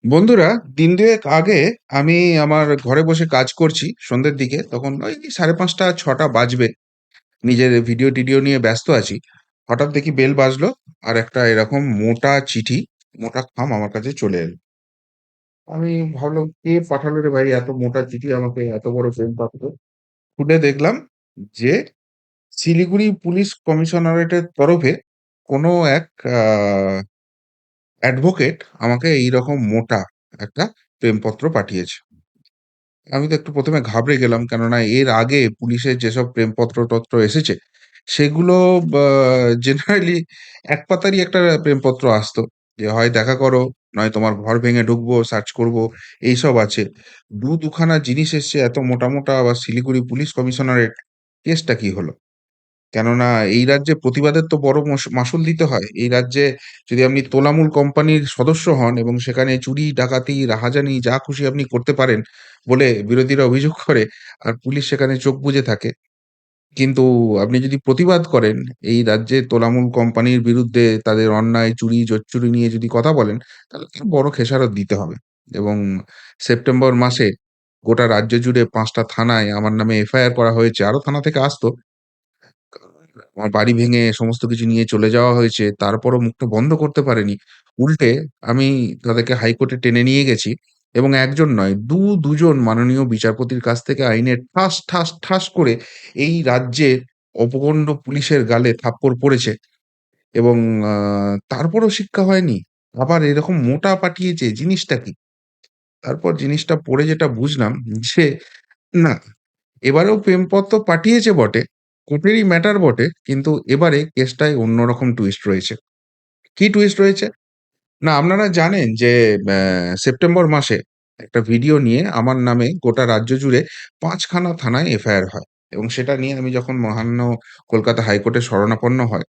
বন্ধুরা, দিন দুয়েক আগে আমি আমার ঘরে বসে কাজ করছি সন্ধ্যের দিকে। তখন ওই 5:30 6টা বাজবে। নিজের ভিডিও টিডিও নিয়ে ব্যস্ত আছি। হঠাৎ দেখি বেল বাজলো, আর একটা এরকম মোটা চিঠি, মোটা খাম আমার কাছে চলে এলো। আমি ভাবলাম, কে পাঠালো রে ভাই এত মোটা চিঠি আমাকে, এত বড় প্রেম পাঠালো? খুলে দেখলাম যে শিলিগুড়ি পুলিশ কমিশনারেটের তরফে কোনো এক অ্যাডভোকেট আমাকে এইরকম মোটা একটা প্রেমপত্র পাঠিয়েছে। আমি তো একটু ১ম এ ঘাবড়ে গেলাম। কেননা এর আগে পুলিশের যেসব প্রেমপত্র-টত্র এসেছে, সেগুলো বা জেনারেলি এক পাতারই একটা প্রেমপত্র আসতো। যে হয় দেখা করো, নয় তোমার ঘর ভেঙে ঢুকবো, সার্চ করবো, এইসব আছে। দুখানা জিনিস এসছে এত মোটা, মোটা। আবার শিলিগুড়ি পুলিশ কমিশনারেট, কেসটা কি হলো? কেননা এই রাজ্যে প্রতিবাদের তো বড় মাশুল দিতে হয়। এই রাজ্যে যদি আপনি তোলামূল কোম্পানির সদস্য হন এবং সেখানে চুরি, ডাকাতি, রাহাজানি যা খুশি আপনি করতে পারেন বলে বিরোধীরা অভিযোগ করে, আর পুলিশ সেখানে চোখ বুজে থাকে। কিন্তু আপনি যদি প্রতিবাদ করেন, এই রাজ্যে তোলামূল কোম্পানির বিরুদ্ধে তাদের অন্যায় চুরি, জোচ্চুরি নিয়ে যদি কথা বলেন, তাহলে তার বড় খেসারত দিতে হবে। এবং সেপ্টেম্বর মাসে গোটা রাজ্য জুড়ে ৫ টা থানায় আমার নামে এফআইআর করা হয়েছে। আরো থানা থেকে আসতো। আমার বাড়ি ভেঙে সমস্ত কিছু নিয়ে চলে যাওয়া হয়েছে। তারপরও মুখটা বন্ধ করতে পারেনি। উল্টে আমি তাদেরকে হাইকোর্টে টেনে নিয়ে গেছি এবং একজন নয়, দুজন মাননীয় বিচারপতির কাছ থেকে আইনের ঠাস, ঠাস, ঠাস করে এই রাজ্যের অপকণ্ড পুলিশের গালে থাপ্পড় পড়েছে। এবং আ তারপরও শিক্ষা হয়নি। আবার এরকম মোটা পাঠিয়েছে, জিনিসটা কি? তারপর জিনিসটা পড়ে যেটা বুঝলাম যে, না, এবারেও প্রেমপত্র পাঠিয়েছে বটে, কোর্টেরই ম্যাটার বটে, কিন্তু এবারে কেসটায় অন্যরকম টুইস্ট রয়েছে। কি টুইস্ট রয়েছে? না, আপনারা জানেন যে সেপ্টেম্বর মাসে একটা ভিডিও নিয়ে আমার নামে গোটা রাজ্য জুড়ে ৫ খানা থানায় এফআইআর হয় এবং সেটা নিয়ে আমি যখন মহামান্য কলকাতা হাইকোর্টে শরণাপন্ন হয়,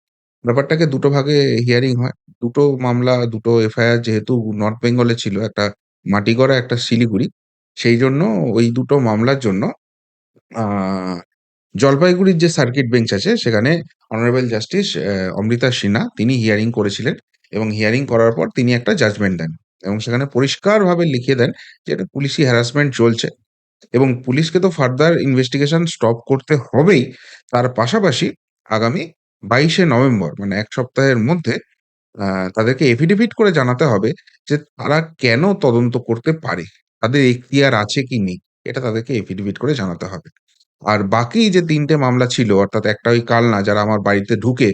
ব্যাপারটাকে দুটো ভাগে হিয়ারিং হয়। দুটো মামলা, দুটো এফআইআর যেহেতু নর্থ বেঙ্গলে ছিল, একটা মাটিগড়া, একটা শিলিগুড়ি। সেইজন্য ওই দুটো মামলার জন্য আ জলপাইগুড়ির যে সার্কিট বেঞ্চ আছে সেখানে অনারেবল জাস্টিস অমৃতা সিনহা তিনি হিয়ারিং করেছিলেন এবং হিয়ারিং করার পর তিনি একটা জাজমেন্ট দেন এবং সেখানে পরিষ্কারভাবে লিখিয়ে দেন যে এটা পুলিশি হ্যারাসমেন্ট চলছে এবং পুলিশকে তো ফার্দার ইনভেস্টিগেশন স্টপ করতে হবেই। তার পাশাপাশি আগামী ২২শে নভেম্বর মানে ১ সপ্তাহের মধ্যে তাদেরকে এফিডেভিট করে জানাতে হবে যে তারা কেন তদন্ত করতে পারে। তাদের এখতিয়ার আছে কি নেই, এটা তাদেরকে এফিডেভিট করে জানাতে হবে। আর বাকি যে ৩ টে মামলা ছিল, অর্থাৎ একটা ওই কালনা যারা আমার বাড়িতে ঢুকে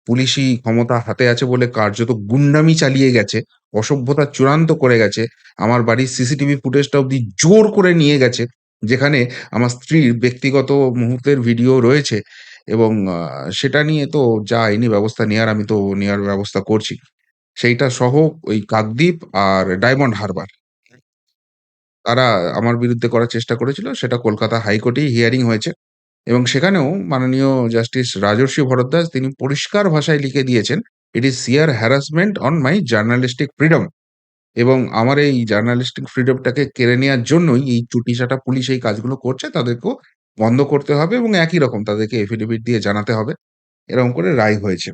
পুলিশি ক্ষমতা হাতে আছে বলে কার্যত গুন্ডামি চালিয়ে গেছে, অসভ্যতা চূড়ান্ত করে গেছে। আমার বাড়ির সিসিটিভি ফুটেজটা অব্দি জোর করে নিয়ে গেছে। যেখানে আমার স্ত্রীর ব্যক্তিগত মুহূর্তের ভিডিও রয়েছে এবং সেটা নিয়ে তো যা আইনি ব্যবস্থা নেয়ার আমি তো নেয়ার ব্যবস্থা করছি। সেইটা সহ ওই কাকদ্বীপ আর ডায়মন্ড হারবার তারা আমার বিরুদ্ধে করার চেষ্টা করেছিল। সেটা কলকাতা হাইকোর্টেই হিয়ারিং হয়েছে। এবং সেখানেও মাননীয় জাস্টিস রাজর্ষি ভরদ্বাজ তিনি পরিষ্কার ভাষায় লিখে দিয়েছেন, "it is sheer harassment on my journalistic freedom" এবং আমার এই জার্নালিস্টিক ফ্রিডমটাকে কেড়ে নেয়ার জন্যই এই চুটিচাটা পুলিশ এই কাজগুলো করছে। তাদেরকেও বন্ধ করতে হবে এবং একই রকম তাদেরকে এফিডেভিট দিয়ে জানাতে হবে। এরকম করে রায় হয়েছে।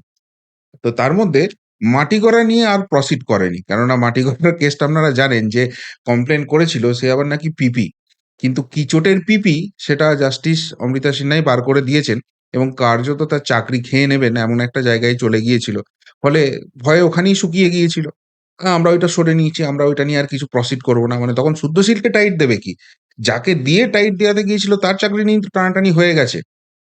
তো তার মধ্যে মাটিগড়া নিয়ে আর প্রসিড করেনি। কেননা মাটিগড়ার কেসটা আপনারা জানেন যে কমপ্লেন করেছিল সে আবার নাকি পিপি। কিন্তু কি চোটের পিপি সেটা জাস্টিস অমৃতা সিনহাই বার করে দিয়েছেন এবং কার্যত তার চাকরি খেয়ে নেবেন এমন একটা জায়গায় চলে গিয়েছিল। ফলে ভয়ে ওখানেই শুকিয়ে গিয়েছিল। আমরা ওইটা সরে নিয়েছি, আমরা ওইটা নিয়ে আর কিছু প্রসিড করব না। মানে তখন শুদ্ধশীলকে টাইট দেবে কি? যাকে দিয়ে টাইট দেওয়াতে গিয়েছিল তার চাকরি নিয়েই তো টানাটানি হয়ে গেছে।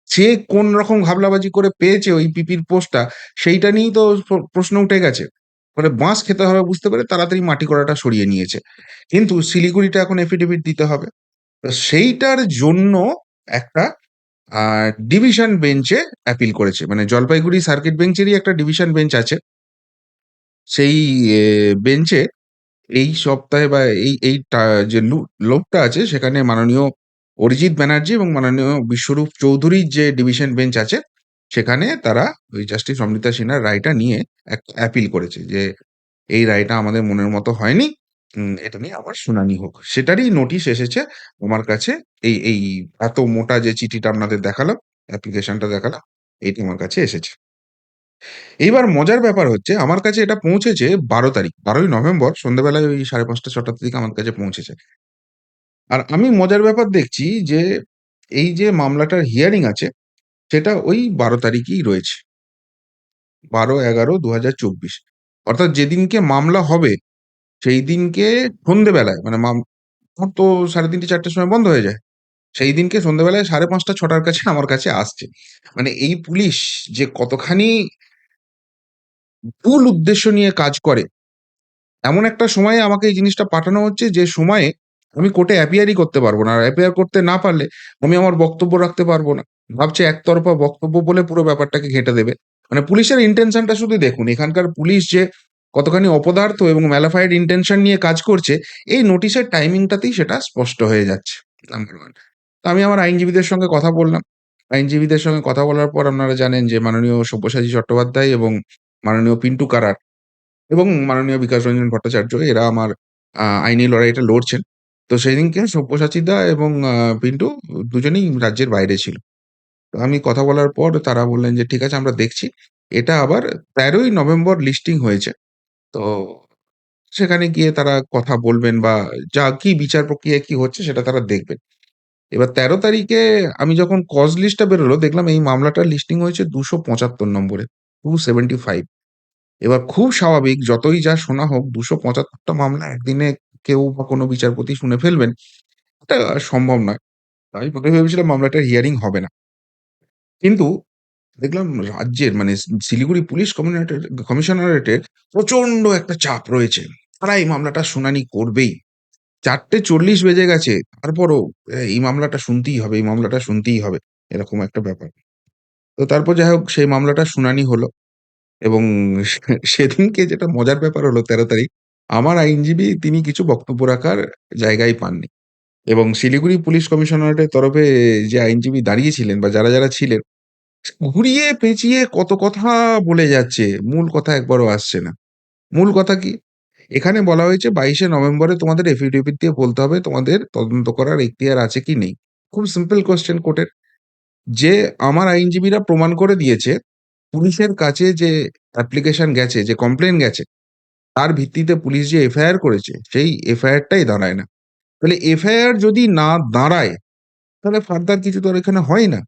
সে কোন রকম ঘাবলাবাজি করে পেয়েছে ওই পিপির পোস্টটা, সেইটা নিয়েই তো প্রশ্ন উঠে গেছে। ফলে বাঁশ খেতে হবে বুঝতে পেরে তাড়াতাড়ি মাটি কড়াটা সরিয়ে নিয়েছে। কিন্তু শিলিগুড়িটা এখন এফিডেভিট দিতে হবে। তো সেইটার জন্য একটা আ ডিভিশন বেঞ্চে অ্যাপিল করেছে। মানে জলপাইগুড়ি সার্কিট বেঞ্চেরই একটা ডিভিশন বেঞ্চ আছে। সেই বেঞ্চে এই সপ্তাহে বা এই যে লোকটা আছে সেখানে মাননীয় অরিজিৎ ব্যানার্জি এবং মাননীয় বিশ্বরূপ চৌধুরীর যে ডিভিশন বেঞ্চ আছে, সেখানে তারা ওই জাস্টিস অমৃতা সিনহার রায়টা নিয়ে একটা অ্যাপিল করেছে যে, "এই রায়টা আমাদের মনের মতো হয়নি। এটা নিয়ে আবার শুনানি হোক।" সেটারই নোটিশ এসেছে আমার কাছে। এই এত মোটা যে চিঠিটা আপনাদের দেখালাম, অ্যাপ্লিকেশনটা দেখালাম, এইটা আমার কাছে এসেছে। এইবার মজার ব্যাপার হচ্ছে আমার কাছে এটা পৌঁছেছে ১২ তারিখ। ১২ই নভেম্বর সন্ধ্যাবেলায় ওই ৫:৩০-৬:০০ দিকে আমার কাছে পৌঁছেছে। আর আমি মজার ব্যাপার দেখছি যে এই যে মামলাটার হিয়ারিং আছে সেটা ওই ১২ তারিখেই রয়েছে। ১২/১১/২০২৪ অর্থাৎ যেদিনকে মামলা হবে সেই দিনকে সন্ধ্যেবেলায় মানে আমার তো ৩:৩০-৪:০০ সময় বন্ধ হয়ে যায়। সেই দিনকে সন্ধ্যেবেলায় ৫:৩০-৬:০০ কাছে আমার কাছে আসছে। মানে এই পুলিশ যে কতখানি ভুল উদ্দেশ্য নিয়ে কাজ করে, এমন একটা সময়ে আমাকে এই জিনিসটা পাঠানো হচ্ছে যে সময়ে আমি কোর্টে অ্যাপিয়ারই করতে পারব না। আর অ্যাপিয়ার করতে না পারলে আমি আমার বক্তব্য রাখতে পারব না। ভাবছে একতরফা বক্তব্য বলে পুরো ব্যাপারটাকে ঘেঁটে দেবে। মানে পুলিশের ইনটেনশনটা শুধু দেখুন। এখানকার পুলিশ যে কতখানি অপদার্থ এবং ম্যালিফাইড ইনটেনশন নিয়ে কাজ করছে, এই নোটিশের টাইমিংটাতেই সেটা স্পষ্ট হয়ে যাচ্ছে। নাম্বার 1। তো আমি আমার আইনজীবীদের সঙ্গে কথা বললাম। আইনজীবীদের সঙ্গে কথা বলার পর আপনারা জানেন যে মাননীয় সব্যসাচী চট্টোপাধ্যায় এবং মাননীয় পিন্টু কারাট এবং মাননীয় বিকাশ রঞ্জন ভট্টাচার্য এরা আমার আইনি লড়াইটা লড়ছেন। তো সেদিনকে সব্যসাচীদা এবং পিন্টু দুজনেই রাজ্যের বাইরে ছিল। তো আমি কথা বলার পর তারা বললেন যে, "ঠিক আছে আমরা দেখছি।" এটা আবার ১৩ই নভেম্বর লিস্টিং হয়েছে। তো সেখানে গিয়ে তারা কথা বলবেন বা কি বিচার প্রক্রিয়ায় কি হচ্ছে সেটা তারা দেখবেন। এবার ১৩ তারিখে আমি যখন কজ লিস্টটা বেরোলো দেখলাম এই মামলাটার লিস্টিং হয়েছে ২৭৫ নম্বরে, 275। এবার খুব স্বাভাবিক যতই যা শোনা হোক ২৭৫ টা মামলা একদিনে কেউ বা কোনো বিচারপতি শুনে ফেলবেন, এটা সম্ভব নয়। আমি ১ম এ ভেবেছিলাম মামলাটার হিয়ারিং হবে না। কিন্তু দেখলাম রাজ্যের মানে শিলিগুড়ি পুলিশ কমিশনারেটের প্রচন্ড একটা চাপ রয়েছে। তারা এই মামলাটার শুনানি করবেই। ৪:৪০ বেজে গেছে। তারপরও এই মামলাটা শুনতেই হবে, এই মামলাটা শুনতেই হবে। এরকম একটা ব্যাপার। তো তারপর যাই হোক সেই মামলাটার শুনানি হলো। এবং সেদিনকে যেটা মজার ব্যাপার হলো ১৩ তারিখ, আমার আইনজীবী তিনি কিছু বক্তব্য রাখার জায়গাই পাননি। এবং শিলিগুড়ি পুলিশ কমিশনারেটের তরফে যে আইনজীবী দাঁড়িয়েছিলেন বা যারা ছিলেন, ঘুরিয়ে পেঁচিয়ে কত কথা বলে যাচ্ছে। মূল কথা একবারও আসছে না। মূল কথা কি? এখানে বলা হয়েছে ২২শে নভেম্বরে তোমাদের এফিডেভিট দিয়ে বলতে হবে তোমাদের তদন্ত করার এখতিয়ার আছে কি নেই। খুব সিম্পল কোয়েশ্চেন কোর্টের। যে আমার আইনজীবীরা প্রমাণ করে দিয়েছে, পুলিশের কাছে যে অ্যাপ্লিকেশন গেছে, যে কমপ্লেইন গেছে, তার ভিত্তিতে পুলিশ যে এফআইআর করেছে, সেই এফআইআর টাই দাঁড়ায় না। তাহলে এফআইআর যদি না দাঁড়ায়, তাহলে ফার্দার কিছু তো আর এখানে হয় না।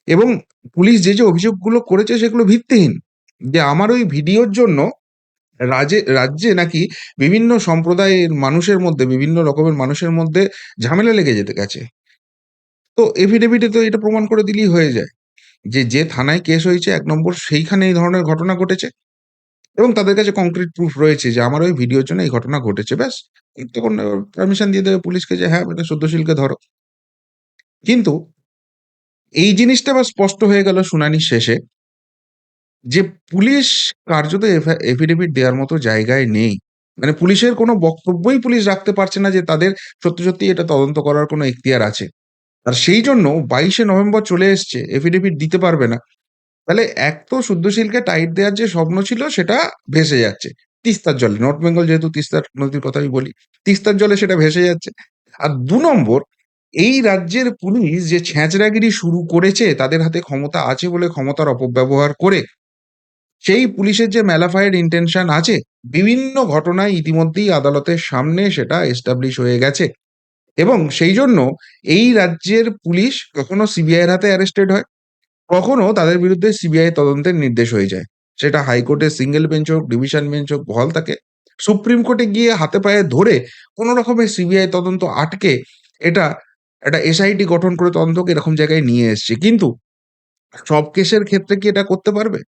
এবং পুলিশ যে অভিযোগগুলো করেছে সেগুলো ভিত্তিহীন। যে আমার ওই ভিডিওর জন্য রাজ্যে নাকি বিভিন্ন সম্প্রদায়ের মানুষের মধ্যে, বিভিন্ন রকমের মানুষের মধ্যে ঝামেলা লেগে যেতে গেছে। তো এফিডেভিটে তো এটা প্রমাণ করে দিলেই হয়ে যায়। যে থানায় কেস হয়েছে ১ নম্বর সেইখানে এই ধরনের ঘটনা ঘটেছে এবং তাদের কাছে কংক্রিট প্রুফ রয়েছে যে আমার ওই ভিডিওর জন্য এই ঘটনা ঘটেছে। ব্যাস! তখন পারমিশন দিয়ে দেবে পুলিশকে যে হ্যাঁ, এটা শুদ্ধশীলকে ধরো। কিন্তু এই জিনিসটা আবার স্পষ্ট হয়ে গেল শুনানির শেষে যে পুলিশ কার্যত এফিডেভিট দেওয়ার মতো জায়গায় নেই। মানে পুলিশের কোনো বক্তব্যই পুলিশ রাখতে পারছে না যে তাদের সত্যি এটা তদন্ত করার কোনো এখতিয়ার আছে। আর সেই জন্য ২২শে নভেম্বর চলে এসছে, এফিডেভিট দিতে পারবে না। তাহলে এক তো শুদ্ধশীলকে টাইট দেওয়ার যে স্বপ্ন ছিল সেটা ভেসে যাচ্ছে। তিস্তার জলে, নর্থ বেঙ্গল যেহেতু তিস্তার নদীর কথা আমি বলি, তিস্তার জলে সেটা ভেসে যাচ্ছে। আর ২ নম্বর এই রাজ্যের পুলিশ যে ছ্যাঁচড়াগিরি শুরু করেছে তাদের হাতে ক্ষমতা আছে বলে ক্ষমতার অপব্যবহার করে, সেই পুলিশের যে ম্যালাফাইড ইনটেনশন আছে, বিভিন্ন ঘটনায় ইতিমধ্যেই আদালতের সামনে সেটা এস্টাবলিশ হয়ে গেছে। এবং সেই জন্য এই রাজ্যের পুলিশ কখনো সিবিআই এর হাতে অ্যারেস্টেড হয়, কখনো তাদের বিরুদ্ধে সিবিআই তদন্তের নির্দেশ হয়ে যায়। সেটা হাইকোর্টের সিঙ্গেল বেঞ্চ হোক, ডিভিশন বেঞ্চ হোক, বহাল থাকে। সুপ্রিম কোর্টে গিয়ে হাতে পায়ে ধরে কোন রকমের সিবিআই তদন্ত আটকে এটা একটা এসআইটি গঠন করে তদন্তকে এরকম জায়গায় নিয়ে এসছে। কিন্তু সব কেসের ক্ষেত্রে কি এটা করতে পারবে?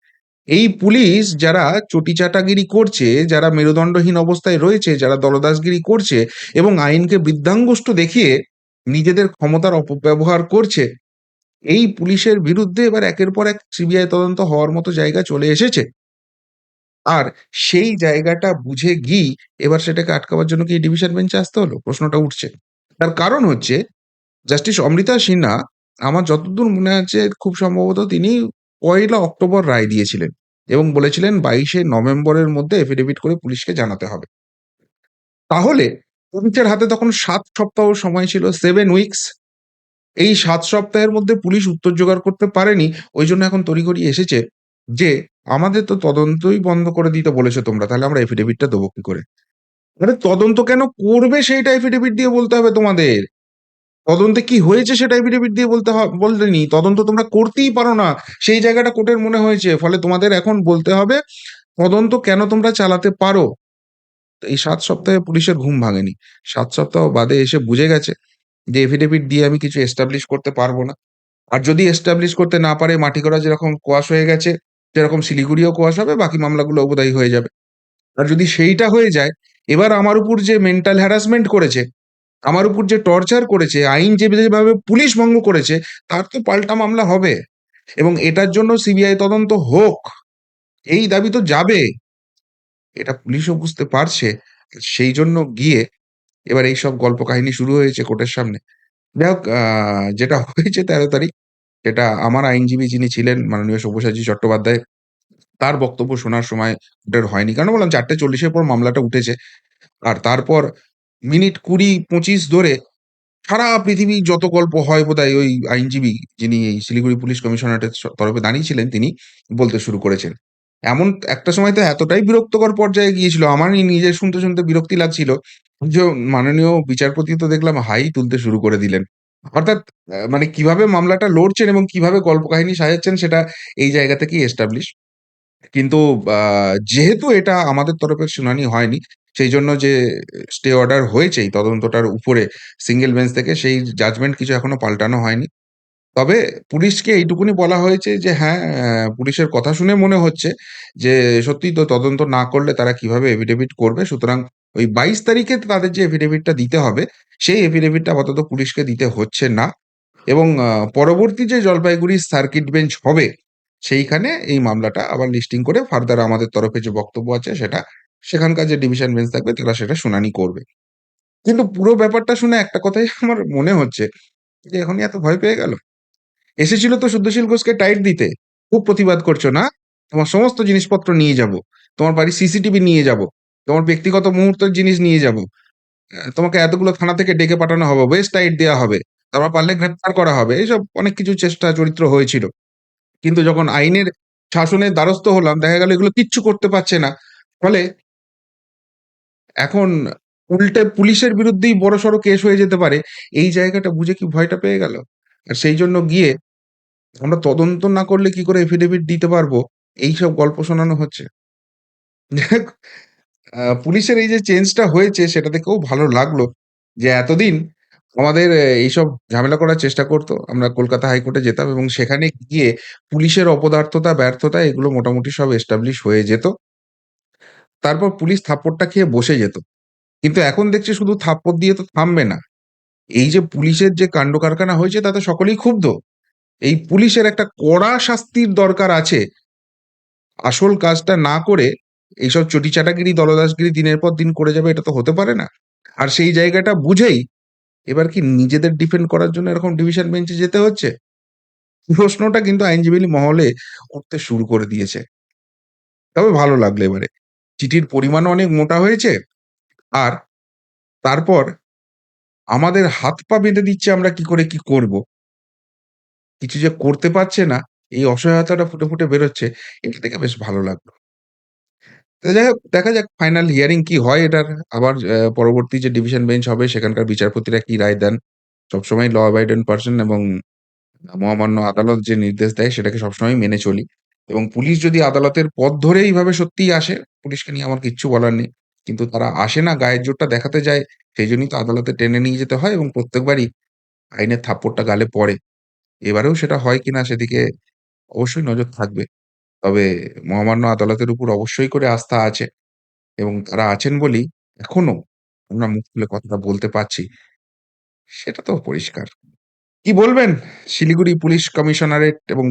এই পুলিশ যারা চটিচাটাগিরি করছে, যারা মেরুদণ্ডহীন অবস্থায় রয়েছে, যারা দলদাসগিরি করছে এবং আইনকে বৃদ্ধাঙ্গুষ্ঠ দেখিয়ে নিজেদের ক্ষমতার অপব্যবহার করছে, এই পুলিশের বিরুদ্ধে এবার একের পর এক সিবিআই তদন্ত হওয়ার মতো জায়গা চলে এসেছে। আর সেই জায়গাটা বুঝে গিয়ে এবার সেটাকে আটকাবার জন্য কি ডিভিশন বেঞ্চে আসতে হলো? প্রশ্নটা উঠছে। তার কারণ হচ্ছে জাস্টিস অমৃতা সিনহা আমার যতদূর মনে আছে খুব সম্ভবত তিনি ১লা অক্টোবর রায় দিয়েছিলেন এবং বলেছিলেন ২২শে নভেম্বরের মধ্যে এফিডেভিট করে পুলিশকে জানাতে হবে। তাহলে পুলিশের হাতে তখন ৭ সপ্তাহ সময় ছিল, 7 উইকস। এই ৭ সপ্তাহের মধ্যে পুলিশ উত্তর জোগাড় করতে পারেনি। ঐজন্য এখন তড়িঘড়ি এসেছে যে আমাদের তো তদন্তই বন্ধ করে দিতে বলেছো তোমরা, তাহলে আমরা এফিডেভিটটা দেবো কি করে? আরে তদন্ত কেন করবে সেইটা এফিডেভিট দিয়ে বলতে হবে তোমাদের। তদন্তে কি হয়েছে সেটা এফিডেভিট দিয়ে বললেনি। তদন্ত তোমরা করতেই পারো না। সেই জায়গাটা কোর্টের মনে হয়েছে। ফলে তোমাদের এখন বলতে হবে তদন্ত কেন তোমরা চালাতে পারো। এই ৭ সপ্তাহে পুলিশের ঘুম ভাঙেনি। ৭ সপ্তাহ বাদে এসে বুঝে গেছে যে এফিডেভিট দিয়ে আমি কিছু এস্টাবলিশ করতে পারবো না। আর যদি এস্টাবলিশ করতে না পারে মাটিগড়া যেরকম কোয়াশ হয়ে গেছে, সেরকম শিলিগুড়িও কোয়াশ হবে, বাকি মামলাগুলো বোধহয় হয়ে যাবে। আর যদি সেইটা হয়ে যায়, এবার আমার উপর যে মেন্টাল হ্যারাসমেন্ট করেছে, আমার উপর যে টর্চার করেছে, আইন যেভাবে পুলিশ ভঙ্গ করেছে, তার তো পাল্টা মামলা হবে। এবং এটার জন্য সিবিআই তদন্ত হোক, এই দাবি তো যাবে। এটা পুলিশও বুঝতে পারছে। সেই জন্য গিয়ে এবার এইসব গল্প কাহিনী শুরু হয়েছে কোর্টের সামনে। যাই হোক, যেটা হয়েছে ১৩ তারিখ, সেটা আমার আইনজীবী যিনি ছিলেন মাননীয় সব্যসাচী চট্টোপাধ্যায়, তার বক্তব্য শোনার সময় ওটার হয়নি। কারণ বললাম ৪:৪০ এর পর মামলাটা উঠেছে। আর তারপর মিনিট ২০-২৫ ধরে সারা পৃথিবী যত গল্প হয় বোধহয় ওই আইনজীবী যিনি এই শিলিগুড়ি পুলিশ কমিশনারেটের তরফে দাঁড়িয়েছিলেন তিনি বলতে শুরু করেছেন। এমন একটা সময় তো এতটাই বিরক্তকর পর্যায়ে গিয়েছিল, আমারই নিজের শুনতে বিরক্তি লাগছিল যে মাননীয় বিচারপতি তো দেখলাম হাই তুলতে শুরু করে দিলেন। অর্থাৎ মানে কিভাবে মামলাটা লড়ছেন এবং কিভাবে গল্প কাহিনী সাজাচ্ছেন সেটা এই জায়গা থেকেই এস্টাবলিশ। কিন্তু আ যেহেতু এটা আমাদের তরফে শুনানি হয়নি, সেইজন্য যে স্টে অর্ডার হয়েছে এই তদন্তটার উপরে সিঙ্গেল বেঞ্চ থেকে, সেই জাজমেন্ট কিছু এখনো পাল্টানো হয়নি। তবে পুলিশকে এইটুকুনি বলা হয়েছে যে হ্যাঁ, পুলিশের কথা শুনে মনে হচ্ছে যে সত্যিই তো তদন্ত না করলে তারা কিভাবে এফিডেভিট করবে। সুতরাং ওই ২২ তারিখে তাদের যে এফিডেভিটটা দিতে হবে, সেই এফিডেভিটটা আপাতত পুলিশকে দিতে হচ্ছে না। এবং পরবর্তী যে জলপাইগুড়ি সার্কিট বেঞ্চ হবে, সেইখানে এই মামলাটা আবার লিস্টিং করে ফার্দার আমাদের তরফে যে বক্তব্য আছে সেটা, সেখানকার যে ডিভিশন বেঞ্চ থাকবে তারা সেটা শুনানি করবে। কিন্তু পুরো ব্যাপারটা শুনে একটা কথাই আমার মনে হচ্ছে যে এখনই এত ভয় পেয়ে গেল? এসেছিল তো শুদ্ধশীল ঘোষকে টাইট দিতে। খুব প্রতিবাদ করছো না? তোমার সমস্ত জিনিসপত্র নিয়ে যাবো। তোমার বাড়ির সিসিটিভি নিয়ে যাবো। তোমার ব্যক্তিগত মুহূর্তের জিনিস নিয়ে যাবো। তোমাকে এতগুলো থানা থেকে ডেকে পাঠানো হবে, ওয়েস্ট টাইট দেয়া হবে। তারপর পারলে গ্রেপ্তার করা হবে। এইসব অনেক কিছু চেষ্টা চরিত্র হয়েছিল। কিন্তু যখন আইনের শাসনের দ্বারস্থ হলাম, দেখা গেল এগুলো কিচ্ছু করতে পারছে না। ফলে এখন উল্টে পুলিশের বিরুদ্ধেই বড়সড় কেস হয়ে যেতে পারে। এই জায়গাটা বুঝে কি ভয়টা পেয়ে গেল। আর সেইজন্য গিয়ে আমরা তদন্ত না করলে কি করে এফিডেভিট দিতে পারবো? এইসব গল্প শোনানো হচ্ছে। যাক, পুলিশের এই যে চেঞ্জটা হয়েছে সেটা দেখেও ভালো লাগলো যে এতদিন আমাদের এইসব ঝামেলা করার চেষ্টা করতো। আমরা কলকাতা হাইকোর্টে যেতাম এবং সেখানে গিয়ে পুলিশের অপদার্থতা, ব্যর্থতা এগুলো মোটামুটি সব এস্টাবলিশ হয়ে যেত। তারপর পুলিশ থাপ্পড়টা খেয়ে বসে যেত। কিন্তু এখন দেখছি শুধু থাপ্পড় দিয়ে তো থামবে না। এই যে পুলিশের যে কাণ্ডকারখানা হয়েছে তাতে সকলেই ক্ষুব্ধ। এই পুলিশের একটা কড়া শাস্তির দরকার আছে। আসল কাজটা না করে এইসব চটিচাটাগিরি, দলদাসগিরি দিনের পর দিন করে যাবে, এটা তো হতে পারে না। আর সেই জায়গাটা বুঝেই এবার কি নিজেদের ডিফেন্ড করার জন্য এরকম ডিভিশন বেঞ্চে যেতে হচ্ছে? প্রশ্নটা কিন্তু আইনজীবী মহলে উঠতে শুরু করে দিয়েছে। তবে ভালো লাগলো এবারে। চিঠির পরিমাণও অনেক মোটা হয়েছে। আর তারপর আমাদের হাত পা বেঁধে দিচ্ছে আমরা কি করে কি করব। কিছু যে করতে পারছে না, এই অসহায়তাটা ফুটে বেরোচ্ছে। এটা দেখে বেশ ভালো লাগলো। তো যাই হোক, দেখা যাক ফাইনাল হিয়ারিং কি হয় এটার। আবার পরবর্তী যে ডিভিশন বেঞ্চ হবে সেখানকার বিচারপতিরা কি রায় দেন। সবসময় ল অ্যাবাইডেন্ট পারসন এবং মহামান্য আদালত যে নির্দেশ দেয় সেটাকে সবসময় মেনে চলি। এবং পুলিশ যদি আদালতের পথ ধরে এইভাবে সত্যিই আসে, পুলিশকে নিয়ে আমার কিচ্ছু বলার নেই। কিন্তু তারা আসে না, গায়ের জোরটা দেখাতে যায়। সেইজন্যই তো আদালতে টেনে নিয়ে যেতে হয় এবং প্রত্যেকবারই আইনের থাপ্পড়টা গালে পড়ে। এবারেও সেটা হয় কিনা সেদিকে অবশ্যই নজর থাকবে। তবে মহামান্য আদালতের উপর অবশ্যই করে আস্থা আছে এবং তারা আছেন বলেই এখনো আমরা মুখ খুলে কথাটা বলতে পারছি। সেটা তো পরিষ্কার। কি বলবেন? শিলিগুড়ি পুলিশ কমিশনারেট এবং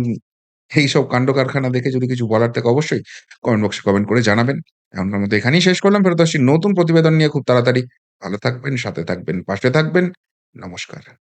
এইসব কান্ডকারখানা দেখে যদি কিছু বলার থাকে অবশ্যই কমেন্ট বক্সে কমেন্ট করে জানাবেন। এখনকার মতো এখানেই শেষ করলাম। ফেরত আসছি নতুন প্রতিবেদন নিয়ে খুব তাড়াতাড়ি। ভালো থাকবেন, সাথে থাকবেন, পাশে থাকবেন। নমস্কার।